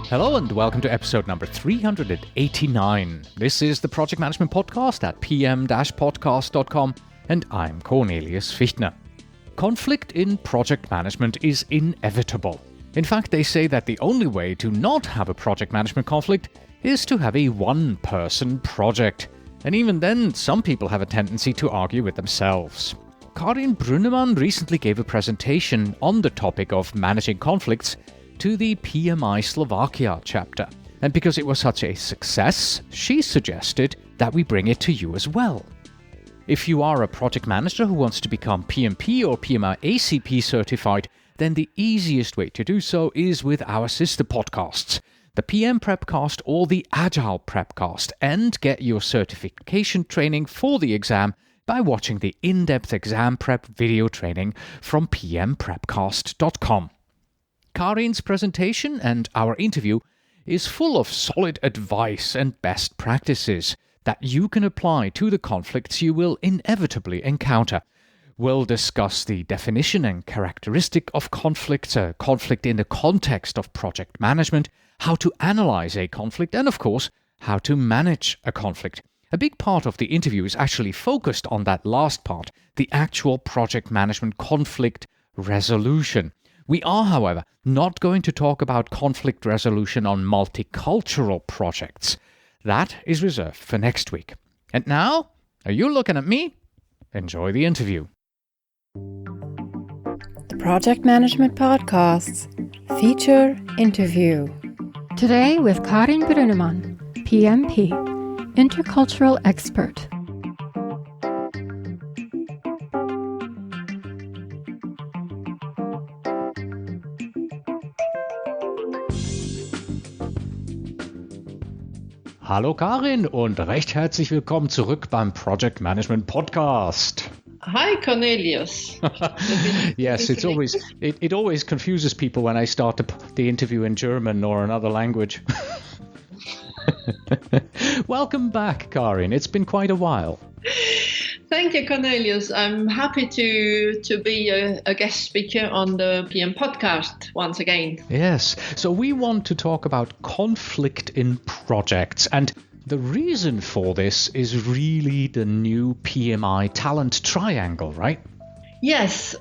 Hello and welcome to episode number 389. This is the Project Management Podcast at pm-podcast.com and I'm Cornelius Fichtner. Conflict in project management is inevitable. In fact, they say that the only way to not have a project management conflict is to have a one-person project. And even then, some people have a tendency to argue with themselves. Karin recently gave a presentation on the topic of managing conflicts to the PMI Slovakia chapter. And because it was such a success, she suggested that we bring it to you as well. If you are a project manager who wants to become PMP or PMI ACP certified, then the easiest way to do so is with our sister podcasts, the PM Prepcast or the Agile Prepcast, and get your certification training for the exam by watching the in-depth exam prep video training from pmprepcast.com. Karin's presentation and our interview is full of solid advice and best practices that you can apply to the conflicts you will inevitably encounter. We'll discuss the definition and characteristic of conflict, conflict in the context of project management, how to analyze a conflict, and of course, how to manage a conflict. A big part of the interview is actually focused on that last part, the actual project management conflict resolution. We are, however, not going to talk about conflict resolution on multicultural projects. That is reserved for next week. And now, are you looking at me? Enjoy the interview. The Project Management Podcasts feature interview. Today with Karin Brunnemann, PMP, intercultural expert. Hallo Karin und recht herzlich willkommen zurück beim Project Management Podcast. Hi Cornelius. Yes, it always confuses people when I start the interview in German or another language. Welcome back, Karin. It's been quite a while. Thank you, Cornelius. I'm happy to be a guest speaker on the PM podcast once again. Yes. So we want to talk about conflict in projects, and the reason for this is really the new PMI talent triangle, right? Yes.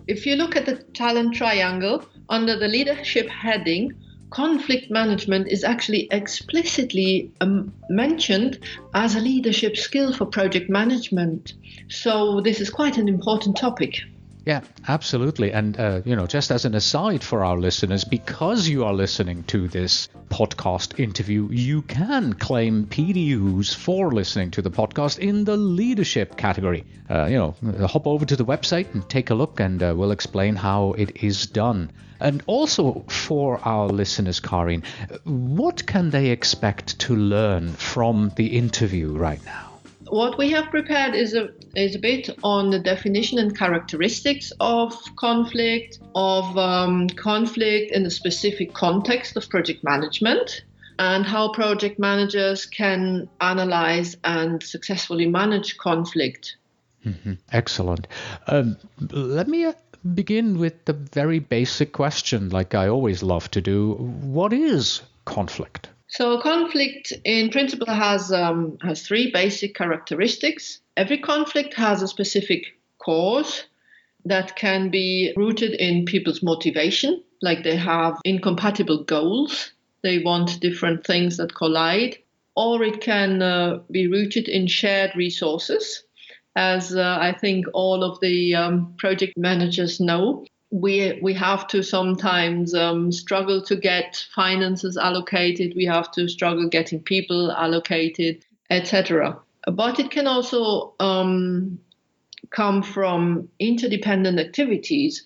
If you look at the talent triangle under the leadership heading, conflict management is actually explicitly mentioned as a leadership skill for project management. So this is quite an important topic. Yeah, absolutely. And, just as an aside for our listeners, because you are listening to this podcast interview, you can claim PDUs for listening to the podcast in the leadership category. Hop over to the website and take a look, and we'll explain how it is done. And also for our listeners, Karin, what can they expect to learn from the interview right now? What we have prepared is a bit on the definition and characteristics of conflict in the specific context of project management, and how project managers can analyze and successfully manage conflict. Mm-hmm. Excellent. Let me begin with the very basic question, like I always love to do. What is conflict? So conflict in principle has three basic characteristics. Every conflict has a specific cause that can be rooted in people's motivation, like they have incompatible goals. They want different things that collide. Or it can be rooted in shared resources. As I think all of the project managers know, we have to sometimes struggle to get finances allocated. We have to struggle getting people allocated, etc. But it can also come from interdependent activities.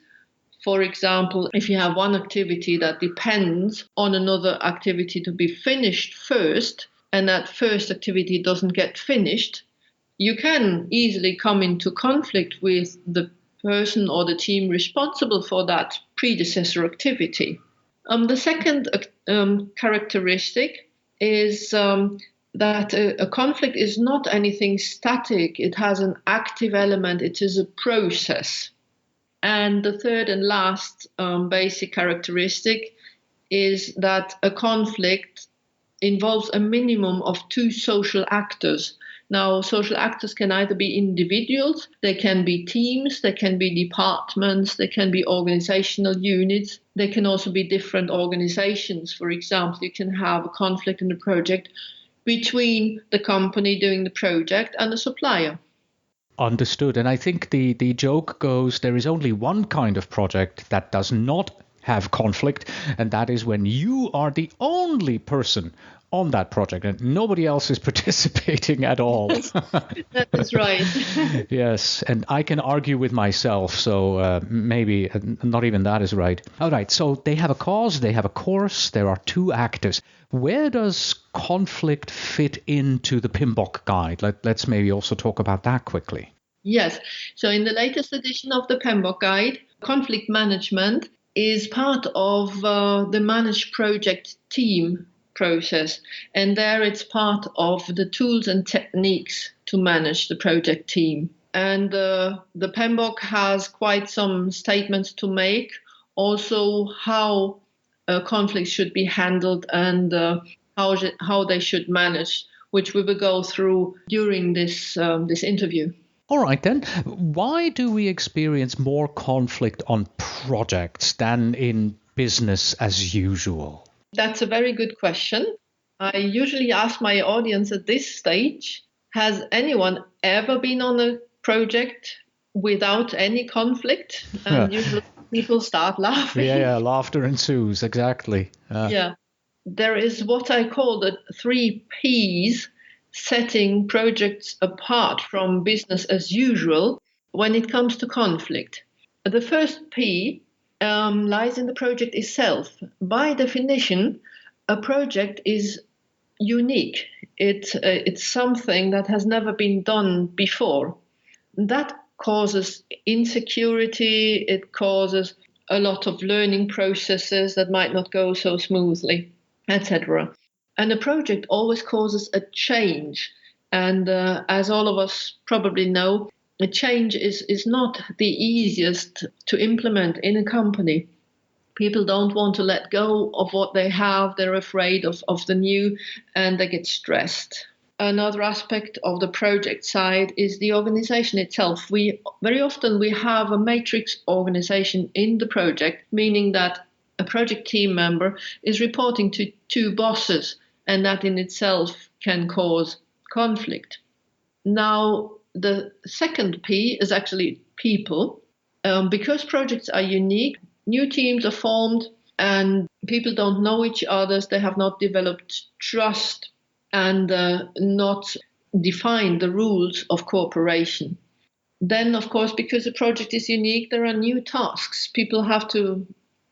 For example, if you have one activity that depends on another activity to be finished first, and that first activity doesn't get finished, you can easily come into conflict with the person or the team responsible for that predecessor activity. The second characteristic is that a conflict is not anything static. It has an active element. It is a process. And the third and last basic characteristic is that a conflict involves a minimum of two social actors. Now, social actors can either be individuals, they can be teams, they can be departments, they can be organizational units, they can also be different organizations. For example, you can have a conflict in the project between the company doing the project and the supplier. Understood. And I think the joke goes, there is only one kind of project that does not have conflict, and that is when you are the only person on that project and nobody else is participating at all. That is right. Yes, and I can argue with myself, so maybe not even that is right. All right, so they have a cause, they have a course, there are two actors. Where does conflict fit into the PMBOK guide? Let's maybe also talk about that quickly. Yes, so in the latest edition of the PMBOK guide, conflict management is part of the managed project team process. And there it's part of the tools and techniques to manage the project team. And the PMBOK has quite some statements to make, also how conflicts should be handled and how they should manage, which we will go through during this interview. All right then, why do we experience more conflict on projects than in business as usual? That's a very good question. I usually ask my audience at this stage, has anyone ever been on a project without any conflict? And usually people start laughing. Yeah, laughter ensues, exactly. Yeah. There is what I call the 3 Ps, setting projects apart from business as usual when it comes to conflict. The first P lies in the project itself. By definition, a project is unique. It's something that has never been done before. That causes insecurity, it causes a lot of learning processes that might not go so smoothly, etc. And a project always causes a change. And as all of us probably know, a change is not the easiest to implement in a company. People don't want to let go of what they have. They're afraid of the new, and they get stressed. Another aspect of the project side is the organization itself. Very often we have a matrix organization in the project, meaning that a project team member is reporting to 2 bosses, and that in itself can cause conflict. Now, the second P is actually people. Because projects are unique, new teams are formed and people don't know each other, they have not developed trust and not defined the rules of cooperation. Then, of course, because the project is unique, there are new tasks. People have to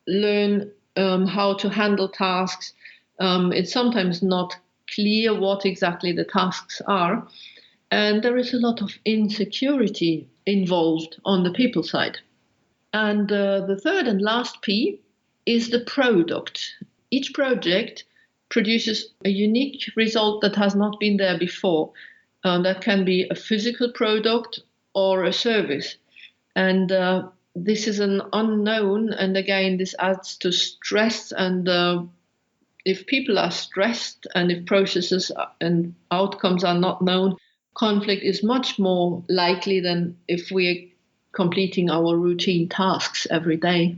learn how to handle tasks. It's sometimes not clear what exactly the tasks are. And there is a lot of insecurity involved on the people side. And the third and last P is the product. Each project produces a unique result that has not been there before. That can be a physical product or a service. And this is an unknown. And again, this adds to stress. And if people are stressed and if processes and outcomes are not known, conflict is much more likely than if we're completing our routine tasks every day.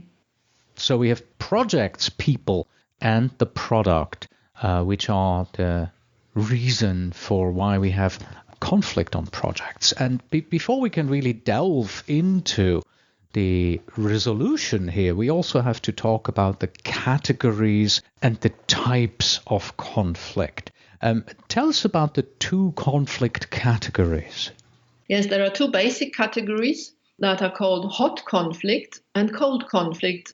So we have projects, people, and the product, which are the reason for why we have conflict on projects. And before we can really delve into the resolution here, we also have to talk about the categories and the types of conflict. Tell us about the 2 conflict categories. Yes, there are 2 basic categories that are called hot conflict and cold conflict.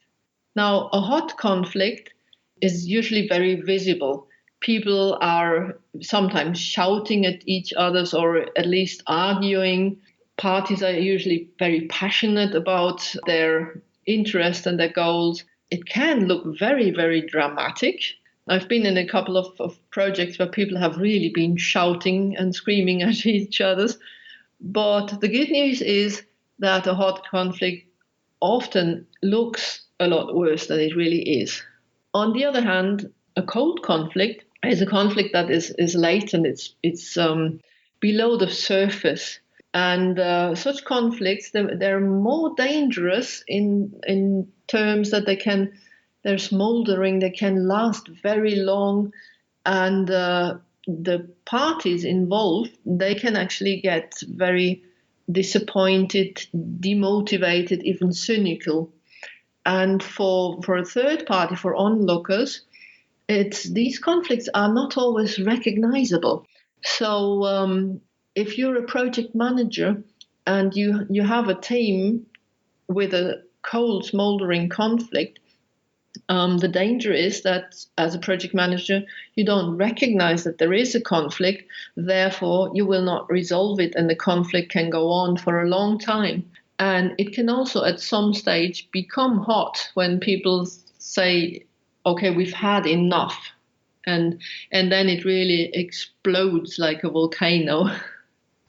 Now, a hot conflict is usually very visible. People are sometimes shouting at each other or at least arguing. Parties are usually very passionate about their interests and their goals. It can look very, very dramatic. I've been in a couple of projects where people have really been shouting and screaming at each other. But the good news is that a hot conflict often looks a lot worse than it really is. On the other hand, a cold conflict is a conflict that is latent. It's below the surface, and such conflicts they're more dangerous in terms that they're smoldering. They can last very long, and the parties involved they can actually get very disappointed, demotivated, even cynical. And for a third party, for onlookers, these conflicts are not always recognizable. So if you're a project manager and you have a team with a cold, smoldering conflict, the danger is that as a project manager, you don't recognize that there is a conflict. Therefore, you will not resolve it, and the conflict can go on for a long time. And it can also, at some stage, become hot when people say, okay, we've had enough. And then it really explodes like a volcano.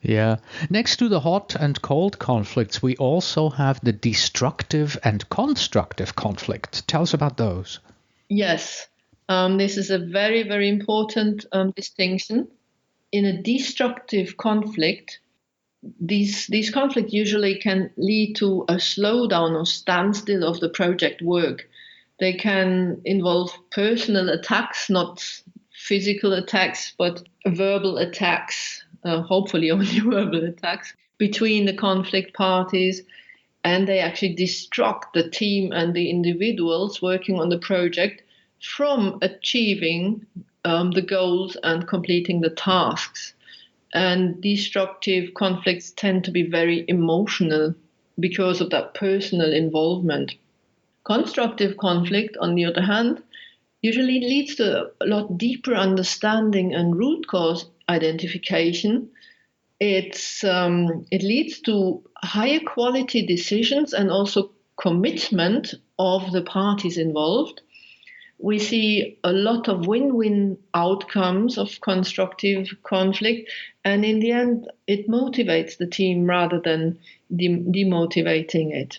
Yeah. Next to the hot and cold conflicts, we also have the destructive and constructive conflict. Tell us about those. Yes. This is a very, very important distinction. In a destructive conflict, these conflicts usually can lead to a slowdown or standstill of the project work. They can involve personal attacks, not physical attacks, but verbal attacks, hopefully only verbal attacks, between the conflict parties. And they actually distract the team and the individuals working on the project from achieving the goals and completing the tasks. And destructive conflicts tend to be very emotional because of that personal involvement. Constructive conflict, on the other hand, usually leads to a lot deeper understanding and root cause identification. It leads to higher quality decisions and also commitment of the parties involved. We see a lot of win-win outcomes of constructive conflict, and in the end, it motivates the team rather than demotivating it.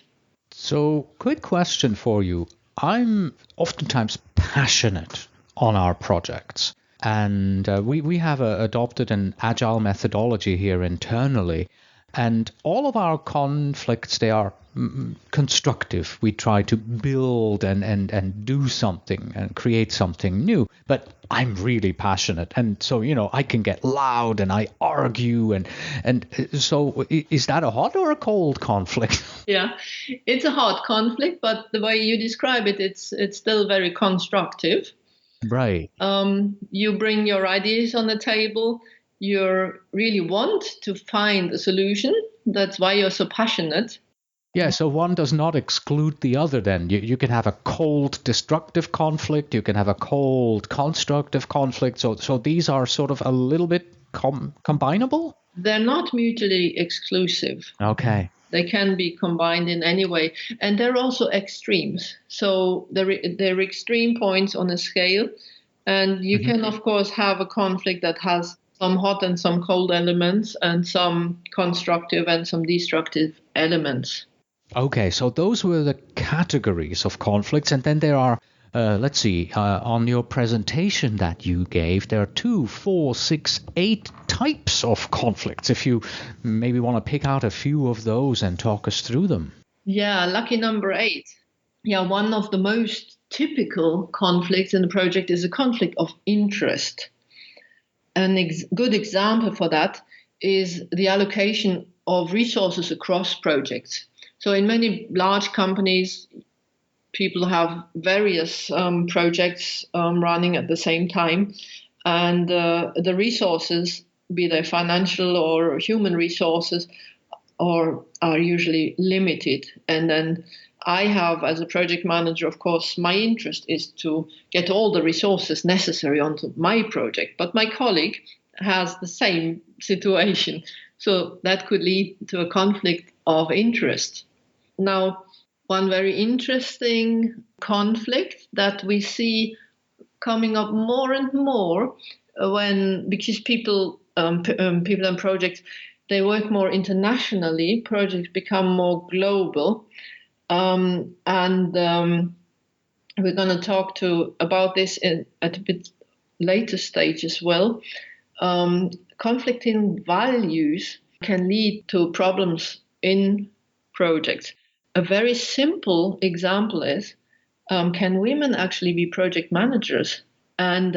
So, quick question for you. I'm oftentimes passionate on our projects, and we have adopted an agile methodology here internally, and all of our conflicts, they are constructive. We try to build and do something and create something new. But I'm really passionate, and so I can get loud and I argue, and so is that a hot or a cold conflict? Yeah, it's a hot conflict, but the way you describe it, it's still very constructive. Right. You bring your ideas on the table. You really want to find a solution. That's why you're so passionate. Yeah, so one does not exclude the other then. You can have a cold destructive conflict, you can have a cold constructive conflict. So these are sort of a little bit combinable? They're not mutually exclusive. Okay. They can be combined in any way. And they're also extremes. So they're extreme points on a scale. And you can, of course, have a conflict that has some hot and some cold elements and some constructive and some destructive elements. Okay, so those were the categories of conflicts. And then there are, let's see, on your presentation that you gave, there are 2, 4, 6, 8 types of conflicts. If you maybe want to pick out a few of those and talk us through them. Yeah, lucky number 8. Yeah, one of the most typical conflicts in the project is a conflict of interest. A good example for that is the allocation of resources across projects. So in many large companies, people have various projects running at the same time, and the resources, be they financial or human resources, are usually limited. And then I have, as a project manager, of course, my interest is to get all the resources necessary onto my project. But my colleague has the same situation. So that could lead to a conflict of interest. Now, one very interesting conflict that we see coming up more and more because people and projects, they work more internationally, projects become more global. And we're going to talk about this at a bit later stage as well. Conflicting values can lead to problems in projects. A very simple example is, can women actually be project managers? And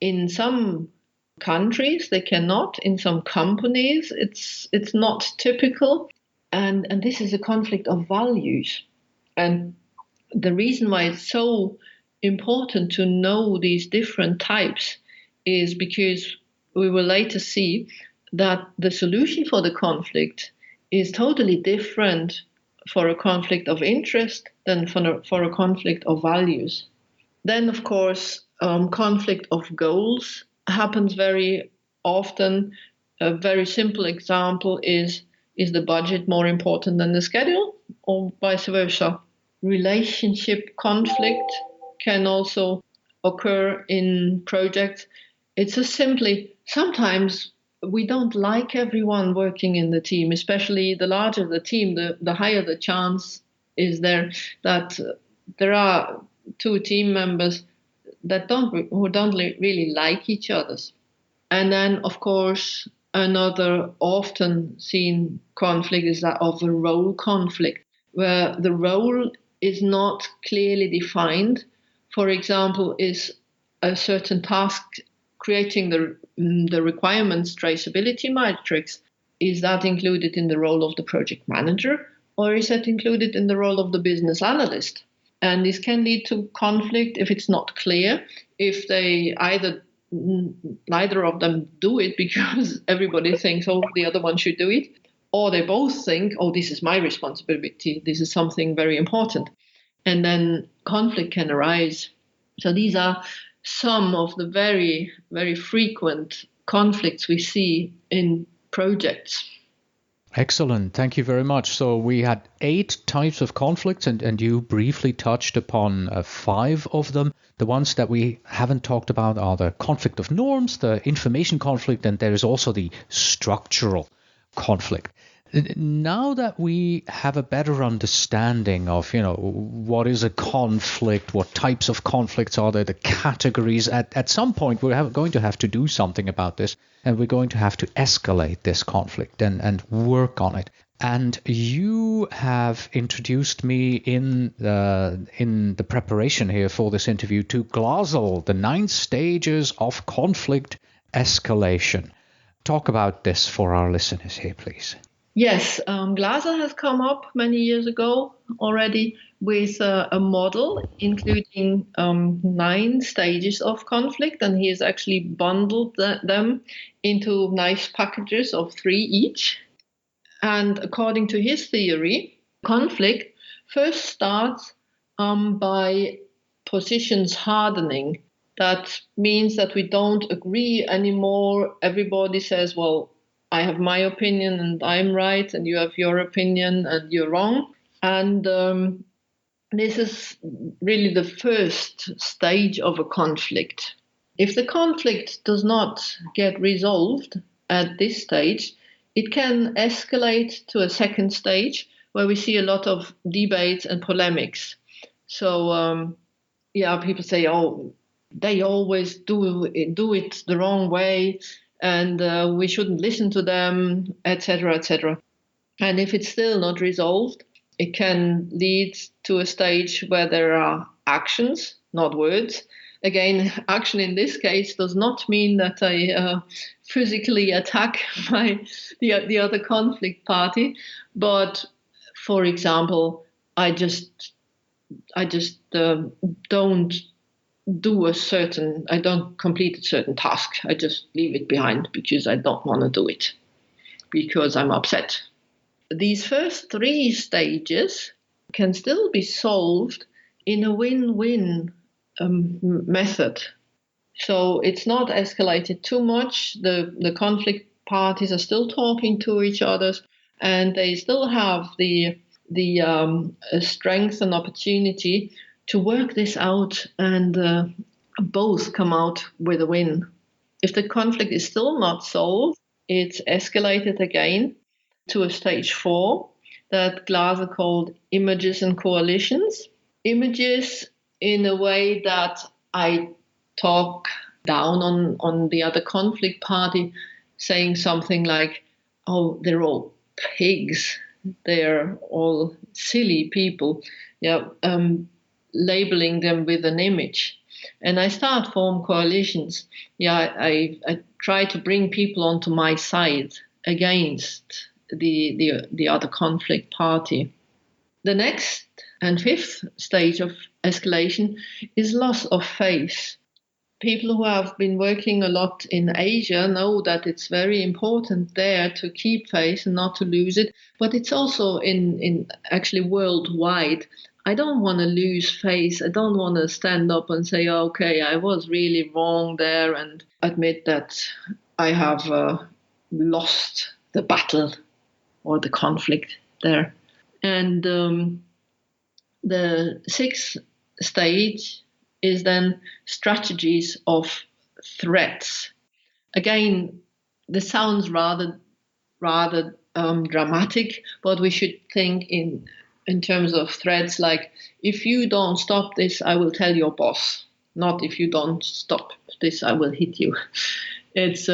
in some countries they cannot. In some companies it's not typical, and this is a conflict of values. And the reason why it's so important to know these different types is because we will later see that the solution for the conflict is totally different for a conflict of interest than for a conflict of values. Then, of course, conflict of goals happens very often. A very simple example is the budget more important than the schedule, or vice versa? Relationship conflict can also occur in projects. It's just simply, sometimes we don't like everyone working in the team, especially the larger the team, the higher the chance is there that there are two team members who don't really like each other. And then, of course, another often seen conflict is that of a role conflict, where the role is not clearly defined. For example, is a certain task creating the requirements traceability matrix, is that included in the role of the project manager, or is that included in the role of the business analyst? And this can lead to conflict if it's not clear, if they neither of them do it because everybody thinks, oh, the other one should do it, or they both think, oh, this is my responsibility, this is something very important. And then conflict can arise. So these are some of the very, very frequent conflicts we see in projects. Excellent. Thank you very much. So we had 8 types of conflicts, and you briefly touched upon 5 of them. The ones that we haven't talked about are the conflict of norms, the information conflict, and there is also the structural conflict. Now that we have a better understanding of, what is a conflict, what types of conflicts are there, the categories, at some point we're going to have to do something about this, and we're going to have to escalate this conflict and work on it. And you have introduced me in the preparation here for this interview to GLASL, the 9 stages of conflict escalation. Talk about this for our listeners here, please. Yes, GLASL has come up many years ago already with a model including 9 stages of conflict, and he has actually bundled them into nice packages of 3 each. And according to his theory, conflict first starts by positions hardening. That means that we don't agree anymore. Everybody says, well, I have my opinion and I'm right, and you have your opinion and you're wrong. And this is really the first stage of a conflict. If the conflict does not get resolved at this stage, it can escalate to a second stage where we see a lot of debates and polemics. So, people say, oh, they always do it the wrong way, and we shouldn't listen to them, etc., etc. And if it's still not resolved, it can lead to a stage where there are actions, not words. Again, action in this case does not mean that I physically attack the other conflict party, but for example, I just don't complete a certain task. I just leave it behind because I don't want to do it, because I'm upset. These first 3 stages can still be solved in a win-win method. So it's not escalated too much. The conflict parties are still talking to each other, and they still have the strength and opportunity to work this out and both come out with a win. If the conflict is still not solved, it's escalated again to a stage 4 that GLASL called images and coalitions. Images in a way that I talk down on the other conflict party, saying something like, oh, they're all pigs, they're all silly people, labeling them with an image. And I start form coalitions. I try to bring people onto my side against the other conflict party. The next and fifth stage of escalation is loss of faith. People who have been working a lot in Asia know that it's very important there to keep faith and not to lose it. But it's also in actually worldwide. I don't want to lose faith. I don't want to stand up and say, okay, I was really wrong there, and admit that I have lost the battle or the conflict there. And the sixth stage is then strategies of threats. Again, this sounds rather dramatic, but we should think in terms of threats like, if you don't stop this, I will tell your boss. Not if you don't stop this, I will hit you. It's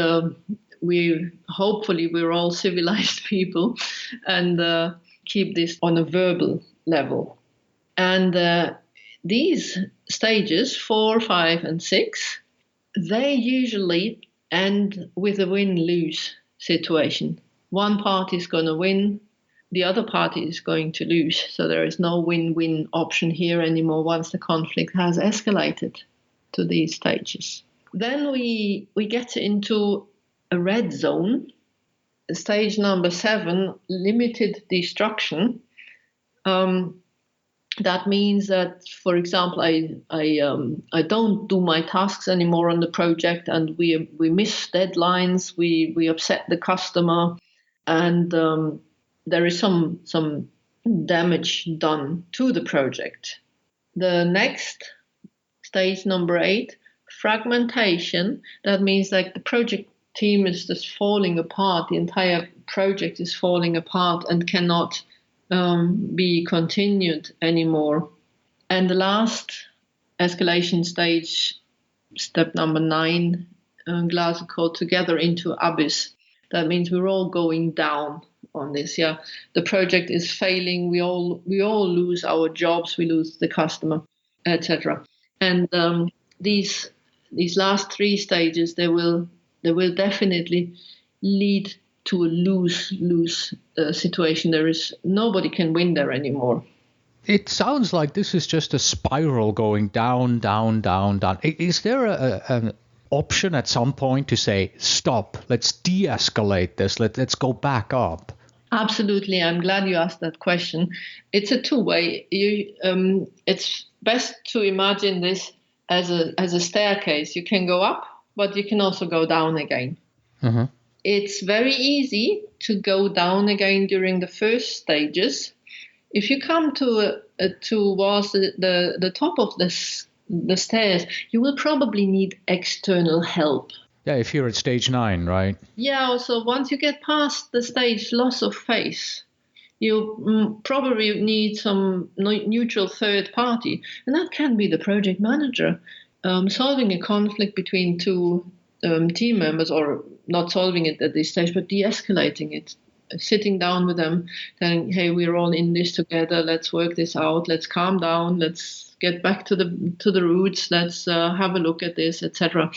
hopefully we're all civilized people and keep this on a verbal level. And these stages 4, 5, and 6, they usually end with a win-lose situation. One party is going to win, the other party is going to lose. So there is no win-win option here anymore once the conflict has escalated to these stages. Then we get into a red zone. Stage number 7, limited destruction. That means that, for example, I don't do my tasks anymore on the project, and we miss deadlines, we upset the customer, and there is some damage done to the project. The next stage, number 8, fragmentation. That means like the project team is just falling apart. The entire project is falling apart and cannot be continued anymore. And the last escalation stage, step number 9, Glasgow called together into abyss. That means we're all going down on this. The project is failing. We all lose our jobs. We lose the customer, etc. And these last 3 stages, they will definitely lead to a lose situation. Nobody can win there anymore. It sounds like this is just a spiral going down, down, down, down. Is there an option at some point to say, stop, let's de-escalate this, let's go back up? Absolutely. I'm glad you asked that question. It's a two-way. It's best to imagine this as a staircase. You can go up, but you can also go down again. Mm-hmm. It's very easy to go down again during the first stages. If you come towards the top of the stairs, you will probably need external help. Yeah, if you're at stage 9, right? Yeah, so once you get past the stage loss of faith, you probably need some neutral third party. And that can be the project manager. Solving a conflict between 2 team members, or not solving it at this stage, but de-escalating it, sitting down with them, saying, hey, we're all in this together, let's work this out, let's calm down, let's get back to the roots, let's have a look at this, etc.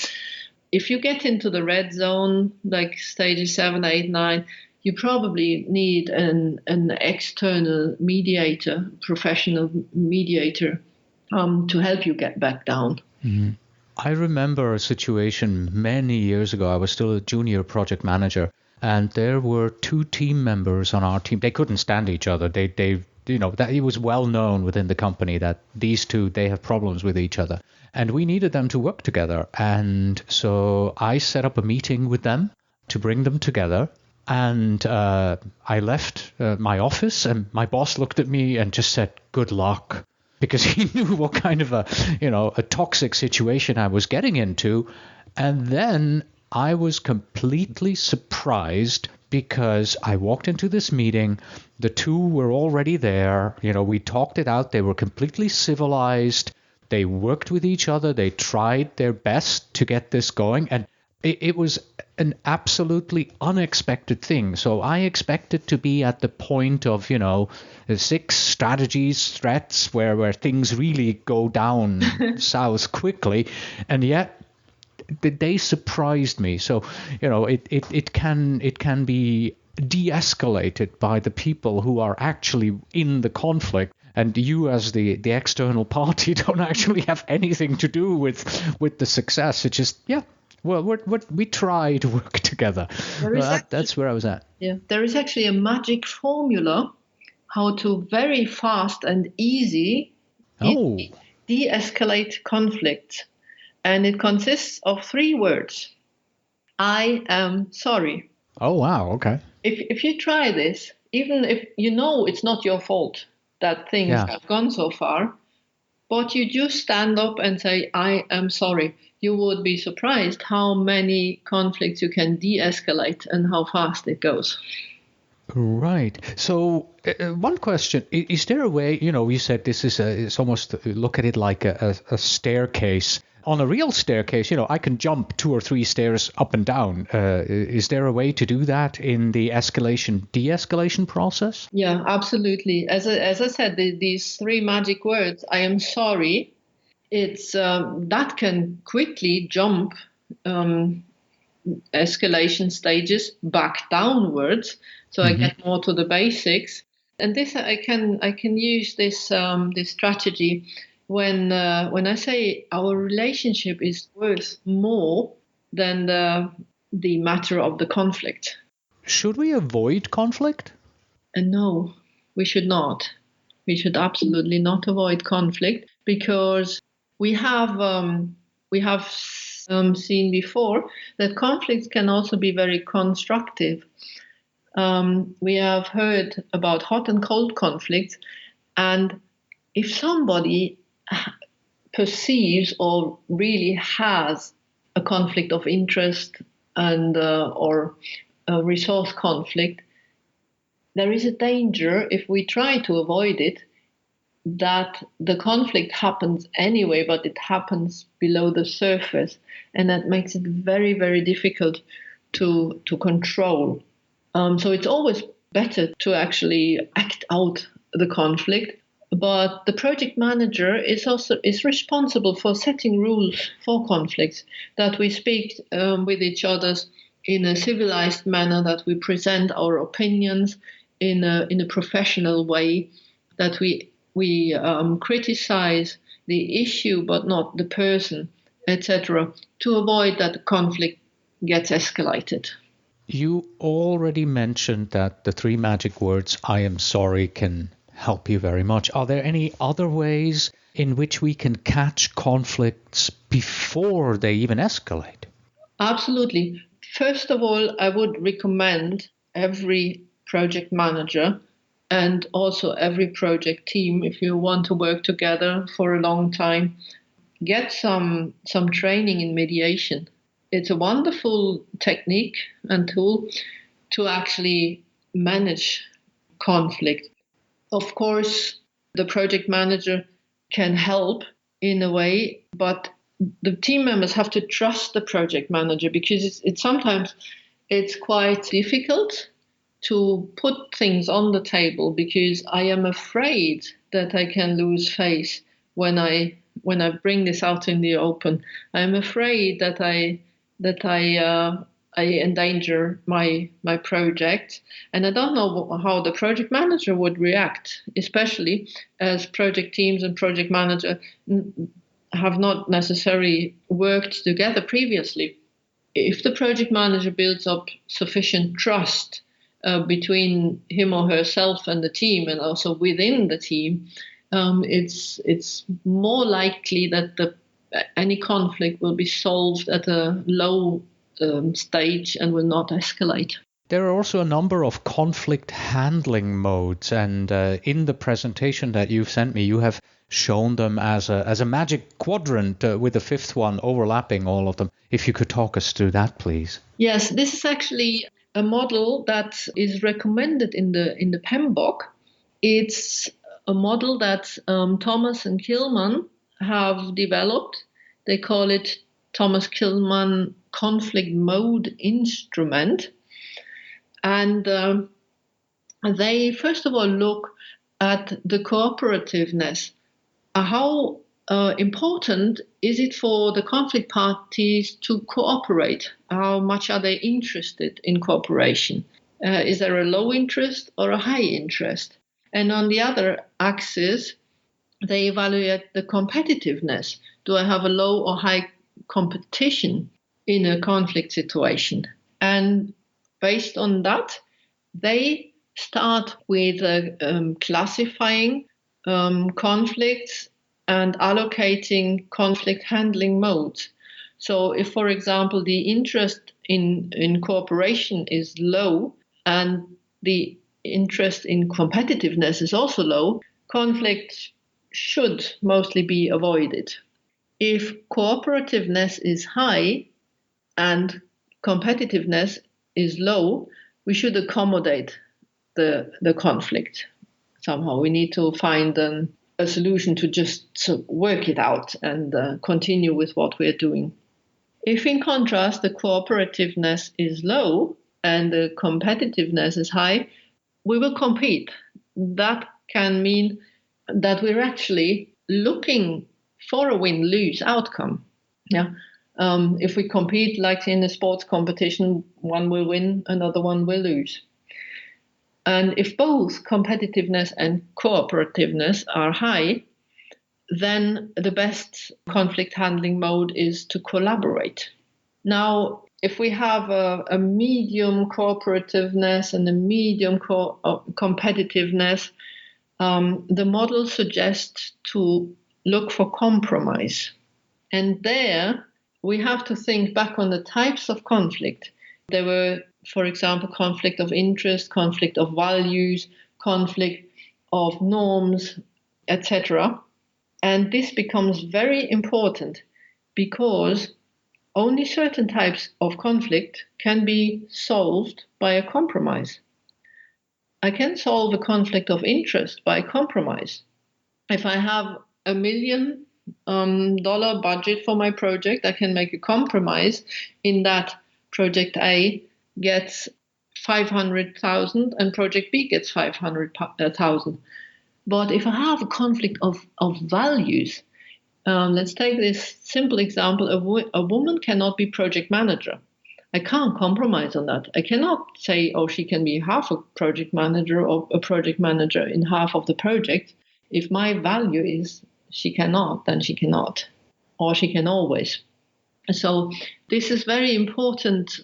If you get into the red zone, like stages 7, 8, 9, you probably need an external mediator, professional mediator, to help you get back down. Mm-hmm. I remember a situation many years ago. I was still a junior project manager, and there were 2 team members on our team. They couldn't stand each other. They that it was well known within the company that these 2, they have problems with each other, and we needed them to work together. And so I set up a meeting with them to bring them together. And I left my office, and my boss looked at me and just said, "Good luck." Because he knew what kind of a toxic situation I was getting into. And then I was completely surprised because I walked into this meeting. The 2 were already there. We talked it out. They were completely civilized. They worked with each other. They tried their best to get this going. And it was an absolutely unexpected thing. So I expected to be at the point of, 6 strategies, threats, where things really go down south quickly. And yet they surprised me. So, it can be de-escalated by the people who are actually in the conflict. And you, as the external party, don't actually have anything to do with the success. It's just, well, we try to work together. That's where I was at. Yeah, there is actually a magic formula how to very fast and easy de-escalate conflict. And it consists of 3 words. I am sorry. Oh, wow. Okay. If you try this, even if it's not your fault that things have gone so far, but you just stand up and say, I am sorry, you would be surprised how many conflicts you can de-escalate and how fast it goes. Right. So one question, is there a way, you said this is it's almost, look at it like a staircase. On a real staircase, I can jump 2 or 3 stairs up and down. Is there a way to do that in the de-escalation process? Yeah, absolutely. As I said, these 3 magic words, I am sorry, it's that can quickly jump escalation stages back downwards. So I get more to the basics. And this I can use this strategy when I say our relationship is worth more than the matter of the conflict. Should we avoid conflict? No, we should not. We should absolutely not avoid conflict, because we have seen before that conflicts can also be very constructive. We have heard about hot and cold conflicts, and if somebody perceives or really has a conflict of interest and or a resource conflict, there is a danger, if we try to avoid it, that the conflict happens anyway, but it happens below the surface, and that makes it very, very difficult to control. So it's always better to actually act out the conflict. But the project manager is responsible for setting rules for conflicts, that we speak with each other in a civilized manner, that we present our opinions in a professional way, that we criticize the issue but not the person, etc., to avoid that the conflict gets escalated. You already mentioned that the 3 magic words, I am sorry, can help you very much. Are there any other ways in which we can catch conflicts before they even escalate? Absolutely. First of all, I would recommend every project manager and also every project team, if you want to work together for a long time, get some training in mediation. It's a wonderful technique and tool to actually manage conflict. Of course, the project manager can help in a way, but the team members have to trust the project manager, because it's sometimes quite difficult to put things on the table, because I am afraid that I can lose face when I bring this out in the open. I'm afraid that I endanger my project, and I don't know how the project manager would react, especially as project teams and project manager have not necessarily worked together previously. If the project manager builds up sufficient trust between him or herself and the team, and also within the team, it's more likely that any conflict will be solved at a low stage and will not escalate. There are also a number of conflict handling modes, and in the presentation that you've sent me, you have shown them as a magic quadrant with the 5th one overlapping all of them. If you could talk us through that, please. Yes, this is actually a model that is recommended in the PMBOK. It's a model that Thomas and Kilman have developed. They call it Thomas Kilmann conflict mode instrument. And they, first of all, look at the cooperativeness. How important is it for the conflict parties to cooperate? How much are they interested in cooperation? Is there a low interest or a high interest? And on the other axis, they evaluate the competitiveness. Do I have a low or high competition in a conflict situation? And based on that, they start with classifying conflicts and allocating conflict handling modes. So if, for example, the interest in cooperation is low and the interest in competitiveness is also low, conflict should mostly be avoided. If cooperativeness is high and competitiveness is low, we should accommodate the conflict somehow. We need to find a solution to just work it out and continue with what we're doing. If, in contrast, the cooperativeness is low and the competitiveness is high, we will compete. That can mean that we're actually looking for a win-lose outcome. If we compete like in a sports competition, one will win, another one will lose. And if both competitiveness and cooperativeness are high, then the best conflict handling mode is to collaborate. Now, if we have a medium cooperativeness and a medium competitiveness, the model suggests to look for compromise. And there we have to think back on the types of conflict. There were, for example, conflict of interest, conflict of values, conflict of norms, etc. And this becomes very important because only certain types of conflict can be solved by a compromise. I can solve a conflict of interest by compromise. If I have $1 million budget for my project, I can make a compromise in that project A gets 500,000 and project B gets 500,000. But if I have a conflict of values, let's take this simple example. A woman cannot be project manager. I can't compromise on that. I cannot say, she can be half a project manager or a project manager in half of the project. If my value is she cannot, then she cannot, or she can always. So this is very important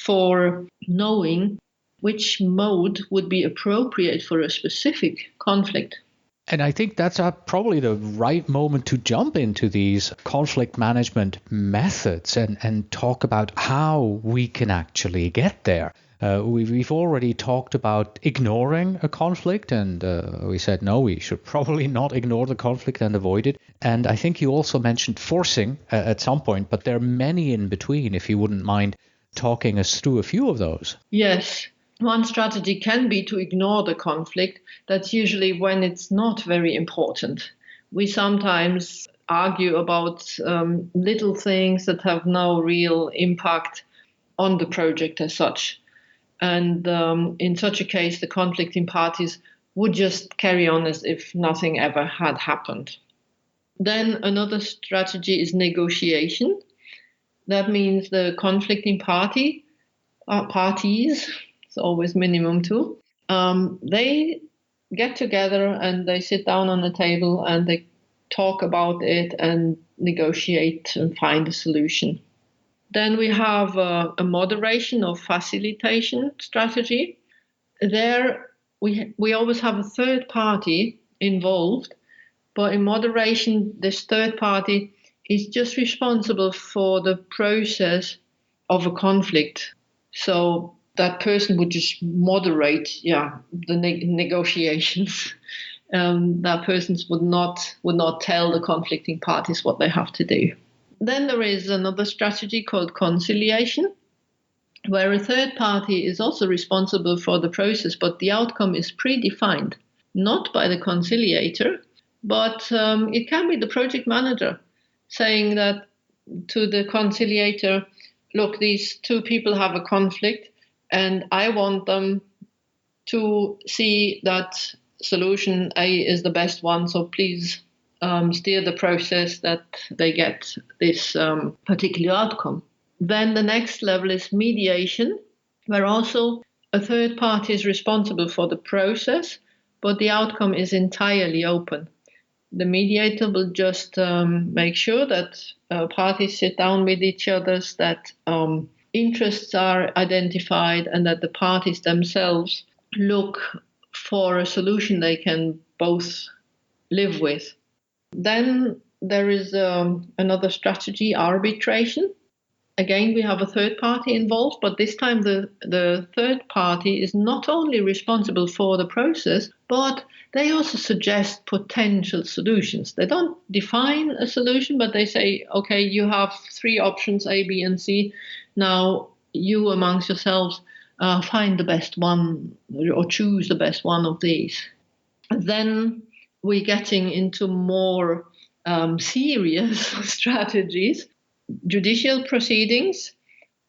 for knowing which mode would be appropriate for a specific conflict. And I think that's probably the right moment to jump into these conflict management methods and talk about how we can actually get there. We've already talked about ignoring a conflict, and we said, no, we should probably not ignore the conflict and avoid it. And I think you also mentioned forcing at some point, but there are many in between, if you wouldn't mind talking us through a few of those. Yes. One strategy can be to ignore the conflict. That's usually when it's not very important. We sometimes argue about little things that have no real impact on the project as such. And in such a case, the conflicting parties would just carry on as if nothing ever had happened. Then another strategy is negotiation. That means the conflicting parties, it's always minimum two, they get together and they sit down on the table and they talk about it and negotiate and find a solution. Then we have a moderation or facilitation strategy. There we always have a third party involved, but in moderation, this third party is just responsible for the process of a conflict. So that person would just moderate, the negotiations. That person would not tell the conflicting parties what they have to do. Then there is another strategy called conciliation, where a third party is also responsible for the process, but the outcome is predefined, not by the conciliator, but it can be the project manager saying that to the conciliator, look, these two people have a conflict and I want them to see that solution A is the best one. So please steer the process that they get this particular outcome. Then the next level is mediation, where also a third party is responsible for the process, but the outcome is entirely open. The mediator will just make sure that parties sit down with each other, that interests are identified, and that the parties themselves look for a solution they can both live with. Then there is another strategy, arbitration. Again, we have a third party involved, but this time the third party is not only responsible for the process, but they also suggest potential solutions. They don't define a solution, but they say, okay, you have 3 options, A, B, and C. Now you amongst yourselves find the best one or choose the best one of these. Then we're getting into more serious strategies. Judicial proceedings.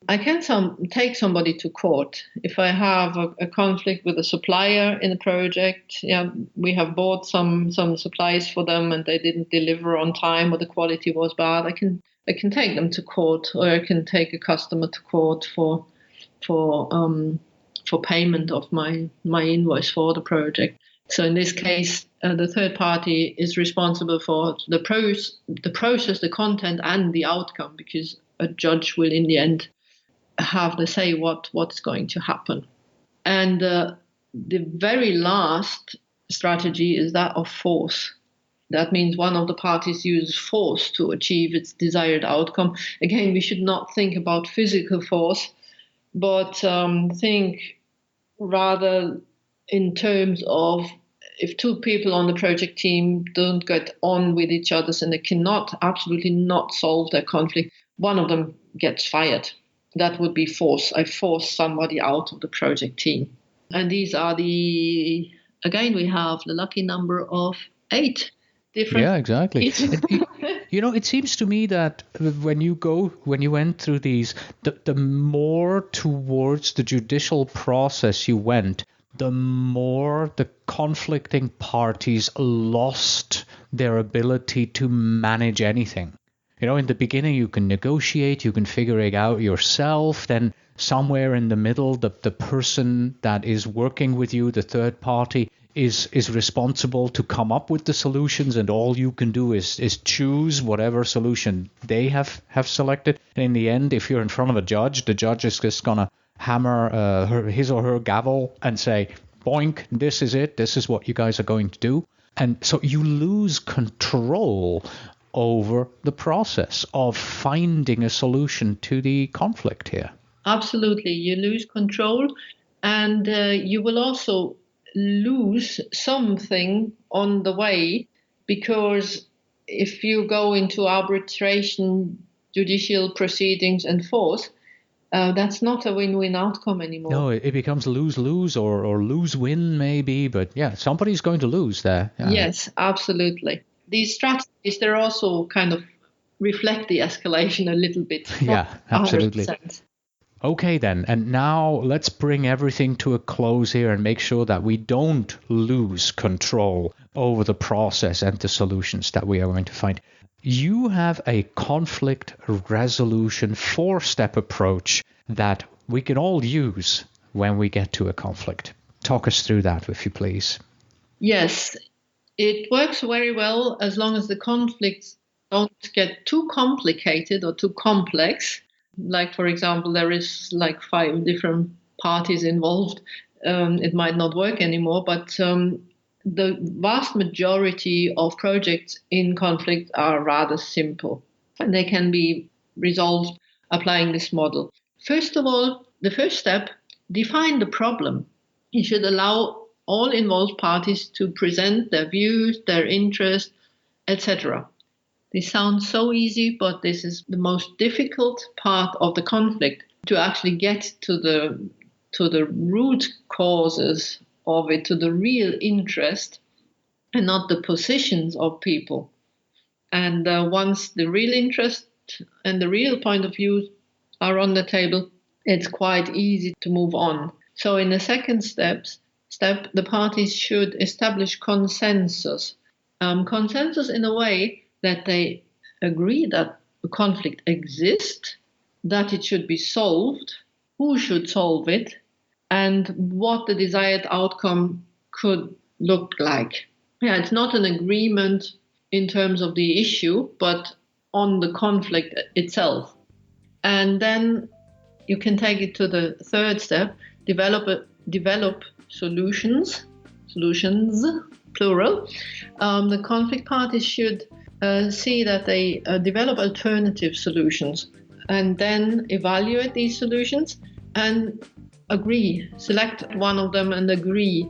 I can take somebody to court. If I have a conflict with a supplier in a project, we have bought some supplies for them and they didn't deliver on time or the quality was bad, I can take them to court, or I can take a customer to court for payment of my invoice for the project. So in this case, the third party is responsible for the process, the content, and the outcome, because a judge will in the end have to say what's going to happen. And the very last strategy is that of force. That means one of the parties uses force to achieve its desired outcome. Again, we should not think about physical force, but think rather in terms of if 2 people on the project team don't get on with each other and they cannot absolutely not solve their conflict, one of them gets fired. That would be force. I force somebody out of the project team. And these are again, we have the lucky number of 8 different. Yeah, exactly. It seems to me that when you went through these, the more towards the judicial process you went, the more the conflicting parties lost their ability to manage anything. In the beginning, you can negotiate, you can figure it out yourself. Then somewhere in the middle, the person that is working with you, the third party, is responsible to come up with the solutions, and all you can do is choose whatever solution they have selected. And in the end, if you're in front of a judge, the judge is just gonna hammer his or her gavel and say, boink, this is it, this is what you guys are going to do. And so you lose control over the process of finding a solution to the conflict here. Absolutely, you lose control, and you will also lose something on the way, because if you go into arbitration, judicial proceedings and force, that's not a win-win outcome anymore. No, it becomes lose-lose or lose-win maybe, but yeah, somebody's going to lose there. Yeah. Yes, absolutely. These strategies, they're also kind of reflect the escalation a little bit. Yeah, absolutely. 100%. Okay then, and now let's bring everything to a close here and make sure that we don't lose control over the process and the solutions that we are going to find. You have a conflict resolution 4-step approach that we can all use when we get to a conflict. Talk us through that, if you please. Yes, it works very well as long as the conflicts don't get too complicated or too complex. Like, for example, there is like 5 different parties involved. It might not work anymore, but the vast majority of projects in conflict are rather simple, and they can be resolved applying this model. First of all, the first step, define the problem. You should allow all involved parties to present their views, their interests, etc. This sounds so easy, but this is the most difficult part of the conflict, to actually get to the root causes of it, to the real interest. and not the positions of people. And once the real interest and the real point of view are on the table, it's quite easy to move on. So in the second step, the parties should establish consensus. Consensus in a way that they agree that a conflict exists, that it should be solved, who should solve it, and what the desired outcome could look like. Yeah, it's not an agreement in terms of the issue, but on the conflict itself. And then you can take it to the third step, develop solutions, plural. The conflict parties should see that they develop alternative solutions and then evaluate these solutions and select one of them and agree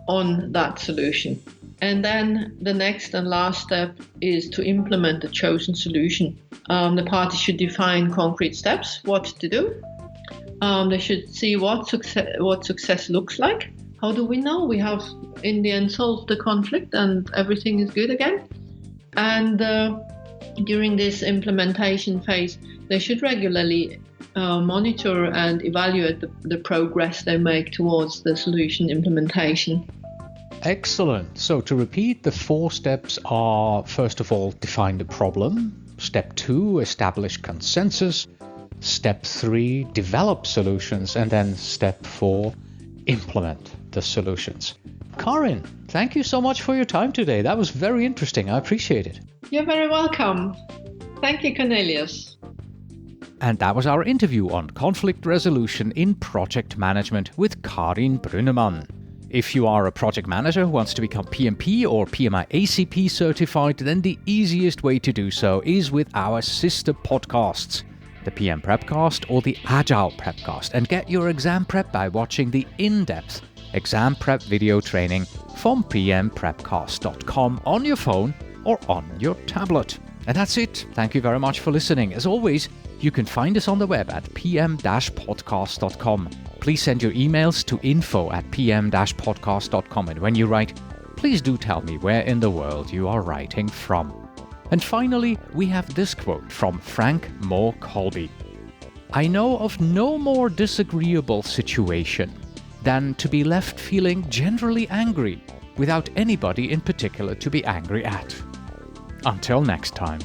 on that solution. And then the next and last step is to implement the chosen solution. The parties should define concrete steps, what to do. They should see what success looks like. How do we know we have in the end solved the conflict and everything is good again? And during this implementation phase, they should regularly monitor and evaluate the progress they make towards the solution implementation. Excellent. So to repeat, the 4 steps are, first of all, define the problem. Step 2, establish consensus. Step 3, develop solutions. And then step 4, implement the solutions. Karin, thank you so much for your time today. That was very interesting. I appreciate it. You're very welcome. Thank you, Cornelius. And that was our interview on conflict resolution in project management with Karin Brünnemann. If you are a project manager who wants to become PMP or PMI ACP certified, then the easiest way to do so is with our sister podcasts, the PM Prepcast or the Agile Prepcast, and get your exam prep by watching the in-depth exam prep video training from pmprepcast.com on your phone or on your tablet. And that's it. Thank you very much for listening. As always, you can find us on the web at pm-podcast.com. Please send your emails to info@pm-podcast.com. And when you write, please do tell me where in the world you are writing from. And finally, we have this quote from Frank Moore Colby. I know of no more disagreeable situation than to be left feeling generally angry without anybody in particular to be angry at. Until next time.